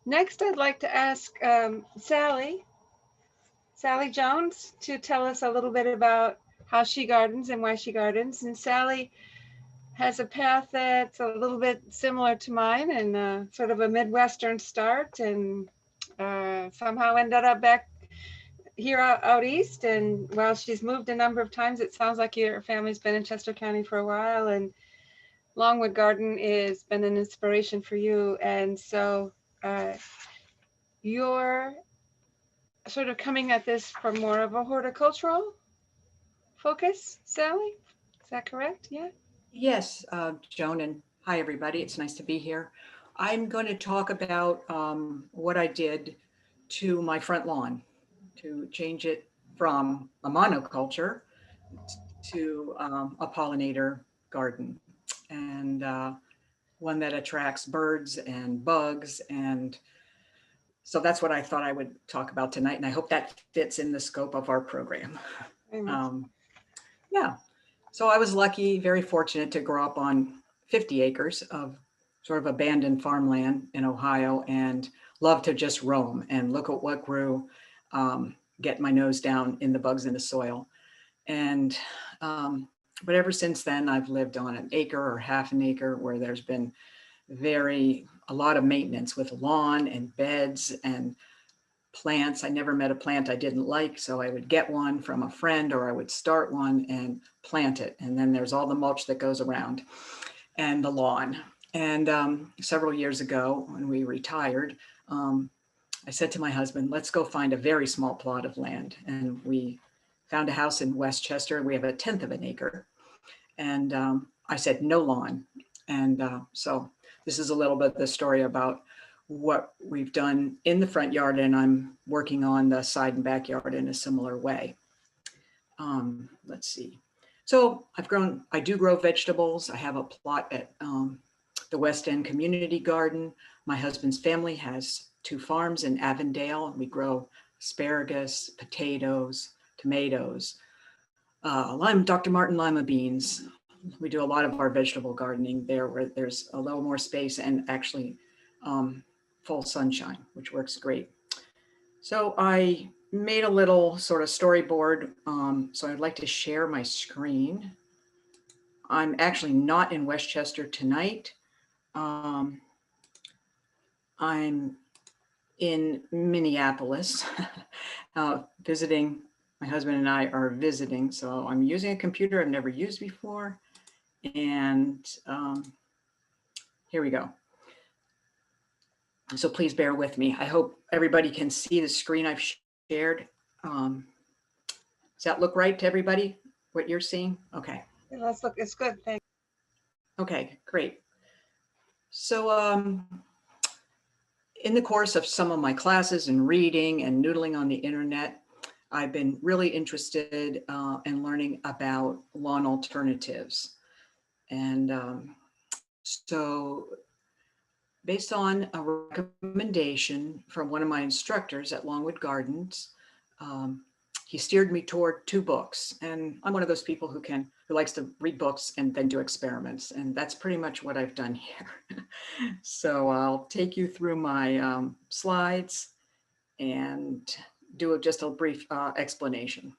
Next, I'd like to ask Sallie Jones, to tell us a little bit about how she gardens and why she gardens. And Sallie has a path that's a little bit similar to mine, and sort of a Midwestern start, and somehow ended up back here out east. And while she's moved a number of times, it sounds like your family's been in Chester County for a while, and Longwood Garden has been an inspiration for you. And so uh, you're sort of coming at this from more of a horticultural focus, Sallie? Is that correct? Yeah. Yes, Joan, and hi, everybody. It's nice to be here. I'm going to talk about what I did to my front lawn to change it from a monoculture to a pollinator garden, and one that attracts birds and bugs. And so that's what I thought I would talk about tonight. And I hope that fits in the scope of our program. Very much. Um, yeah. So I was lucky, very fortunate to grow up on 50 acres of sort of abandoned farmland in Ohio and love to just roam and look at what grew, get my nose down in the bugs in the soil. And, but ever since then, I've lived on an acre or half an acre where there's been a lot of maintenance with lawn and beds and plants. I never met a plant I didn't like, so I would get one from a friend or I would start one and plant it. And then there's all the mulch that goes around and the lawn. And several years ago when we retired, I said to my husband, let's go find a very small plot of land. And we found a house in Westchester. We have a 1/10 of an acre. And I said, no lawn. And so this is a little bit the story about what we've done in the front yard, and I'm working on the side and backyard in a similar way. Let's see. So I do grow vegetables. I have a plot at the West End Community Garden. My husband's family has 2 farms in Avondale. We grow asparagus, potatoes, tomatoes, Dr. Martin lima beans. We do a lot of our vegetable gardening there where there's a little more space and actually full sunshine, which works great. So I made a little sort of storyboard. So I'd like to share my screen. I'm actually not in Westchester tonight. I'm in Minneapolis visiting. My husband and I are visiting. So I'm using a computer I've never used before. And here we go. So please bear with me. I hope everybody can see the screen I've shared. Does that look right to everybody, what you're seeing? Okay. Let's look. It's good. Thanks. Okay, great. So in the course of some of my classes and reading and noodling on the internet, I've been really interested in learning about lawn alternatives. And so based on a recommendation from one of my instructors at Longwood Gardens, he steered me toward 2 books. And I'm one of those people who likes to read books and then do experiments. And that's pretty much what I've done here. So I'll take you through my slides and do just a brief explanation.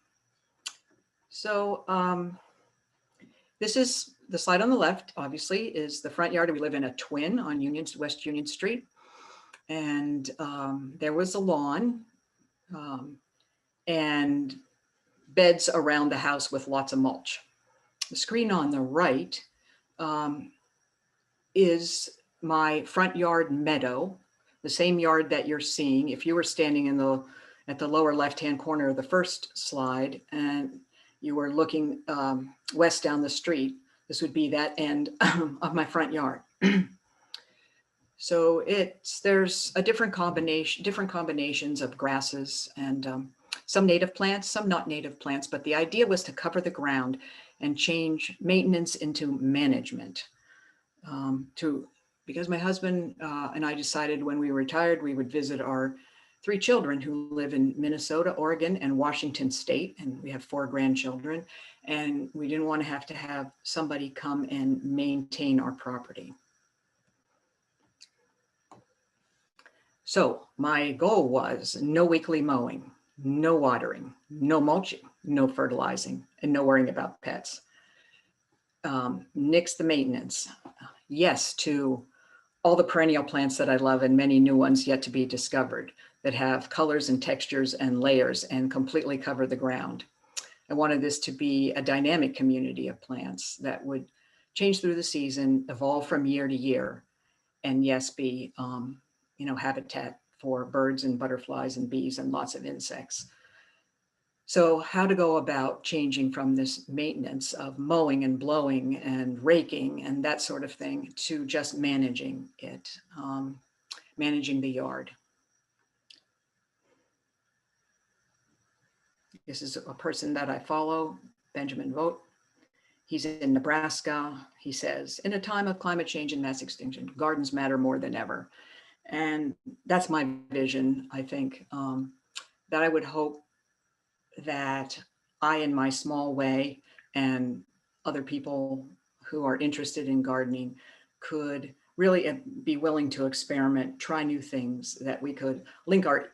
So this is the slide on the left, obviously, is the front yard. We live in a twin on West Union Street. And there was a lawn and beds around the house with lots of mulch. The screen on the right is my front yard meadow, the same yard that you're seeing. If you were standing at the lower left-hand corner of the first slide and you were looking west down the street, this would be that end of my front yard. So there's a different combinations of grasses and some native plants, some not native plants, but the idea was to cover the ground and change maintenance into management. Because my husband and I decided when we retired, we would visit our 3 children who live in Minnesota, Oregon, and Washington State, and we have 4 grandchildren, and we didn't want to have somebody come and maintain our property. So my goal was no weekly mowing, no watering, no mulching, no fertilizing, and no worrying about pets. Nix the maintenance. Yes to all the perennial plants that I love and many new ones yet to be discovered that have colors and textures and layers and completely cover the ground. I wanted this to be a dynamic community of plants that would change through the season, evolve from year to year, and yes, be habitat for birds and butterflies and bees and lots of insects. So how to go about changing from this maintenance of mowing and blowing and raking and that sort of thing to just managing it, managing the yard. This is a person that I follow, Benjamin Vogt. He's in Nebraska. He says, in a time of climate change and mass extinction, gardens matter more than ever. And that's my vision, I think, that I would hope that I, in my small way, and other people who are interested in gardening could really be willing to experiment, try new things, that we could link our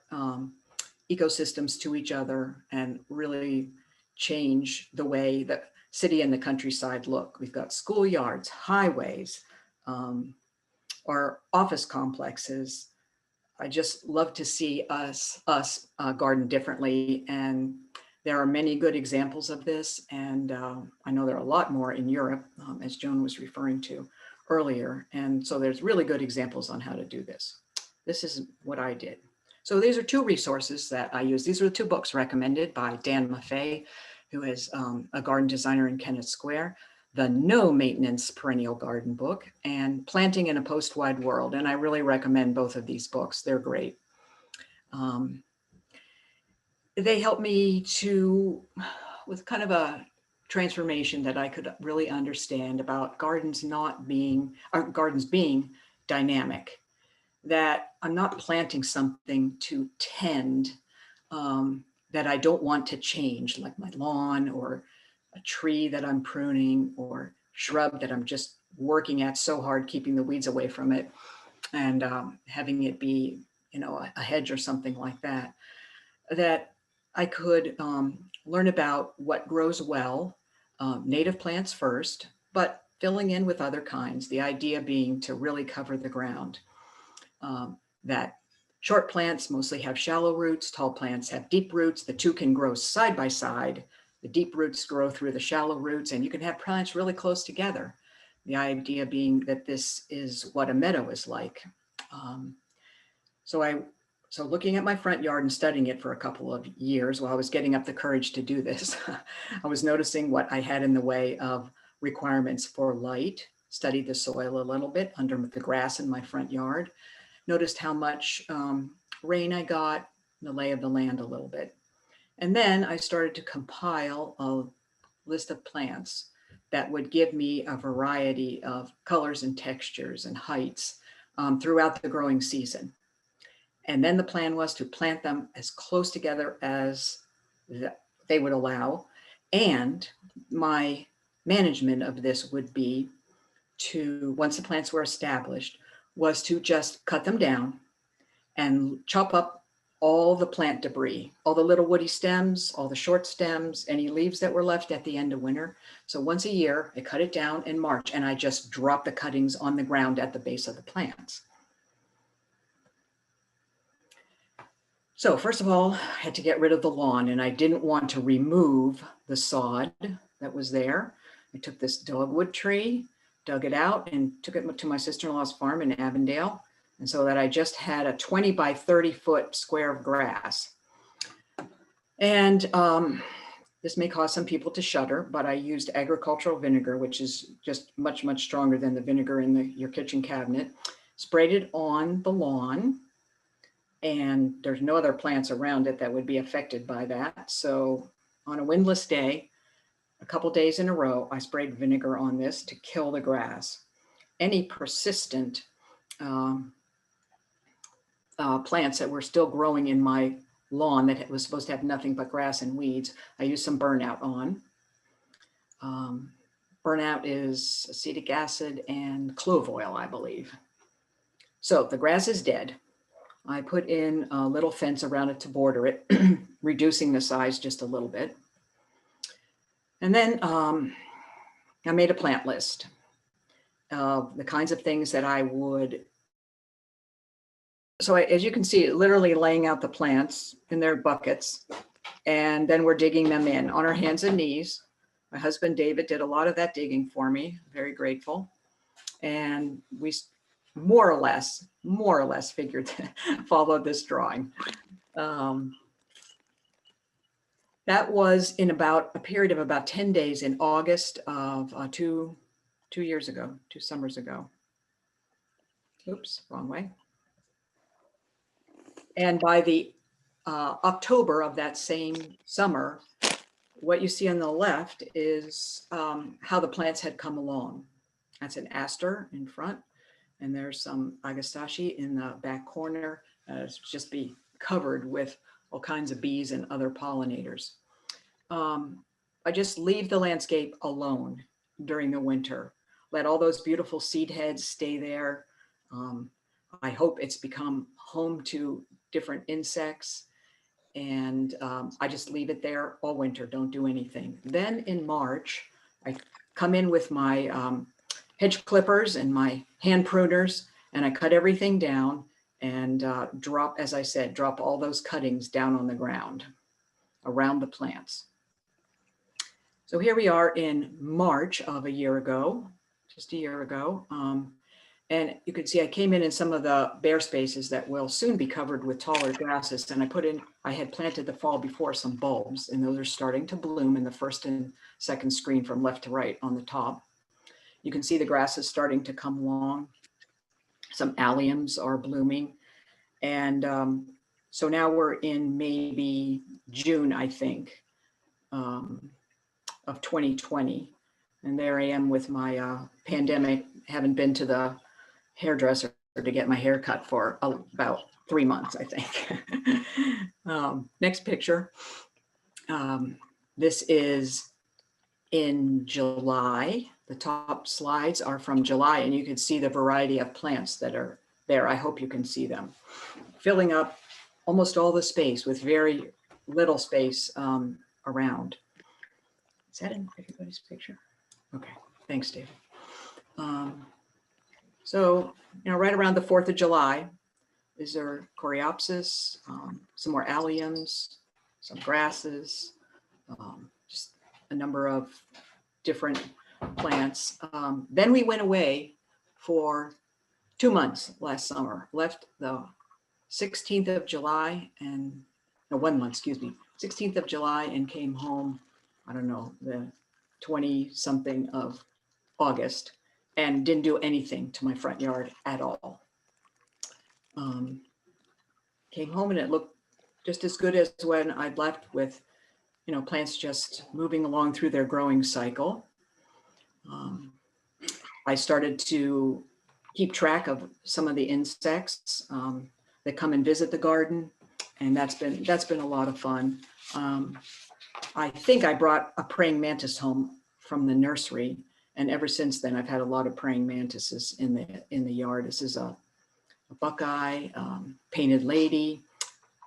ecosystems to each other and really change the way that city and the countryside look. We've got schoolyards, highways, or office complexes. I just love to see us garden differently. And there are many good examples of this. And I know there are a lot more in Europe, as Joan was referring to earlier. And so there's really good examples on how to do this. This is what I did. So these are two resources that I use. These are the two books recommended by Dan Maffei, who is a garden designer in Kennett Square, the No Maintenance Perennial Garden book, and Planting in a Post-Wide World. And I really recommend both of these books. They're great. They help me with kind of a transformation that I could really understand about gardens being dynamic, that I'm not planting something to tend that I don't want to change, like my lawn or a tree that I'm pruning or shrub that I'm just working at so hard, keeping the weeds away from it, and having it be, a hedge or something like that, that I could learn about what grows well, native plants first, but filling in with other kinds, the idea being to really cover the ground. That short plants mostly have shallow roots, tall plants have deep roots. The two can grow side by side. The deep roots grow through the shallow roots, and you can have plants really close together. The idea being that this is what a meadow is like. So looking at my front yard and studying it for a couple of years while I was getting up the courage to do this, I was noticing what I had in the way of requirements for light, studied the soil a little bit under the grass in my front yard, noticed how much rain I got, the lay of the land a little bit. And then I started to compile a list of plants that would give me a variety of colors and textures and heights throughout the growing season. And then the plan was to plant them as close together as they would allow. And my management of this would be to, once the plants were established, was to just cut them down and chop up all the plant debris, all the little woody stems, all the short stems, any leaves that were left at the end of winter. So once a year, I cut it down in March, and I just drop the cuttings on the ground at the base of the plants. So first of all, I had to get rid of the lawn, and I didn't want to remove the sod that was there. I took this dogwood tree, dug it out, and took it to my sister-in-law's farm in Avondale. And so that I just had a 20 by 30 foot square of grass. And this may cause some people to shudder, but I used agricultural vinegar, which is just much, much stronger than the vinegar in your kitchen cabinet, sprayed it on the lawn, and there's no other plants around it that would be affected by that. So on a windless day, a couple days in a row, I sprayed vinegar on this to kill the grass. Any persistent plants that were still growing in my lawn that was supposed to have nothing but grass and weeds, I used some burnout on. Burnout is acetic acid and clove oil, I believe. So the grass is dead. I put in a little fence around it to border it, reducing the size just a little bit. And then I made a plant list of the kinds of things that I would. So as you can see, literally laying out the plants in their buckets, and then we're digging them in on our hands and knees. My husband, David, did a lot of that digging for me. Very grateful. And we more or less figured to follow this drawing. That was in about a period of about 10 days in August of two summers ago. Oops, wrong way. And by the October of that same summer, what you see on the left is how the plants had come along. That's an aster in front, and there's some agastache in the back corner. It's just be covered with all kinds of bees and other pollinators. I just leave the landscape alone during the winter. Let all those beautiful seed heads stay there. I hope it's become home to different insects, and I just leave it there all winter, don't do anything. Then in March, I come in with my hedge clippers and my hand pruners, and I cut everything down and drop, as I said, drop all those cuttings down on the ground around the plants. So here we are in March of a year ago, just a year ago. And you can see I came in some of the bare spaces that will soon be covered with taller grasses. And I had planted the fall before some bulbs, and those are starting to bloom in the first and second screen from left to right on the top. You can see the grasses starting to come along. Some alliums are blooming. And so now we're in maybe June, I think, of 2020. And there I am with my pandemic, haven't been to the hairdresser to get my hair cut for about 3 months, I think. Next picture. This is in July. The top slides are from July, and you can see the variety of plants that are there. I hope you can see them. Filling up almost all the space with very little space around. Is that in everybody's picture? Okay, thanks, David. So, right around the 4th of July, is there coreopsis, some more alliums, some grasses, just a number of different plants. Then we went away for 2 months last summer, left the 16th of July and, no, 1 month, excuse me, 16th of July and came home, I don't know, the 20 something of August, and didn't do anything to my front yard at all. Came home and it looked just as good as when I'd left, with, plants just moving along through their growing cycle. I started to keep track of some of the insects that come and visit the garden, and that's been a lot of fun. I think I brought a praying mantis home from the nursery, and ever since then I've had a lot of praying mantises in the yard. This is a buckeye, painted lady.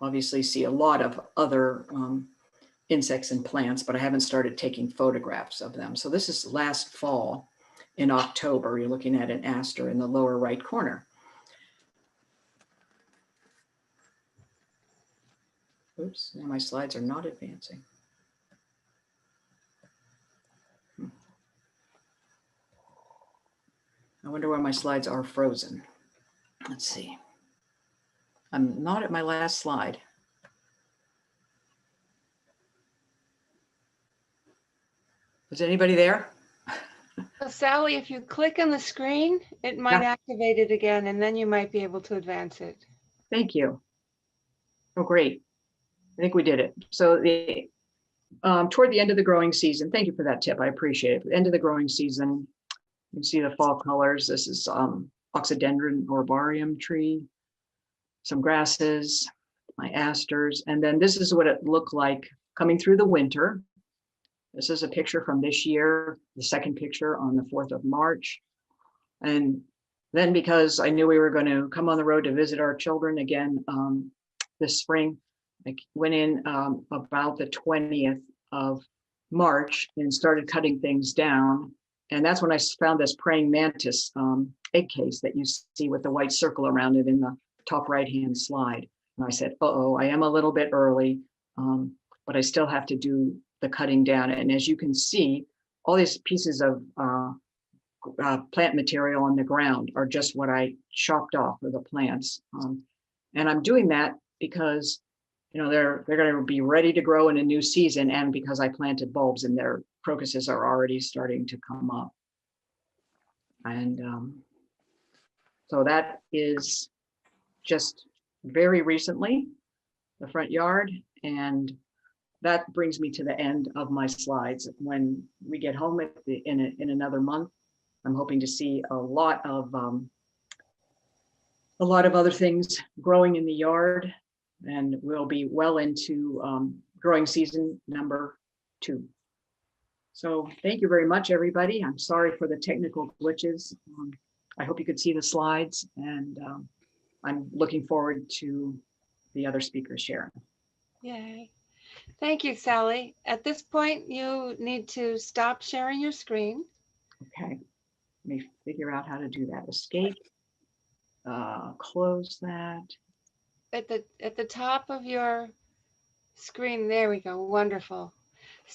Obviously see a lot of other insects and plants, but I haven't started taking photographs of them. So this is last fall in October. You're looking at an aster in the lower right corner. Oops, now my slides are not advancing. I wonder why my slides are frozen. Let's see. I'm not at my last slide. Is anybody there? So Sally, if you click on the screen, it might activate it again, and then you might be able to advance it. Thank you. Oh, great. I think we did it. So the toward the end of the growing season, thank you for that tip. I appreciate it. End of the growing season, you can see the fall colors. This is Oxydendron arboreum tree, some grasses, my asters, and then this is what it looked like coming through the winter. This is a picture from this year, the second picture on the 4th of March. And then because I knew we were going to come on the road to visit our children again this spring, I went in about the 20th of March and started cutting things down. And that's when I found this praying mantis egg case that you see with the white circle around it in the top right-hand slide. And I said, uh-oh, I am a little bit early, but I still have to do the cutting down. And as you can see, all these pieces of plant material on the ground are just what I chopped off of the plants. And I'm doing that because, you know, they're going to be ready to grow in a new season, and because I planted bulbs and their crocuses are already starting to come up. And so that is just very recently, the front yard. And that brings me to the end of my slides. When we get home in another month, I'm hoping to see a lot of other things growing in the yard, and we'll be well into growing season number 2. So thank you very much, everybody. I'm sorry for the technical glitches. I hope you could see the slides, and I'm looking forward to the other speakers sharing. Yay. Thank you, Sallie. At this point, you need to stop sharing your screen. Okay, let me figure out how to do that. Escape, close that. At the top of your screen, there we go. Wonderful.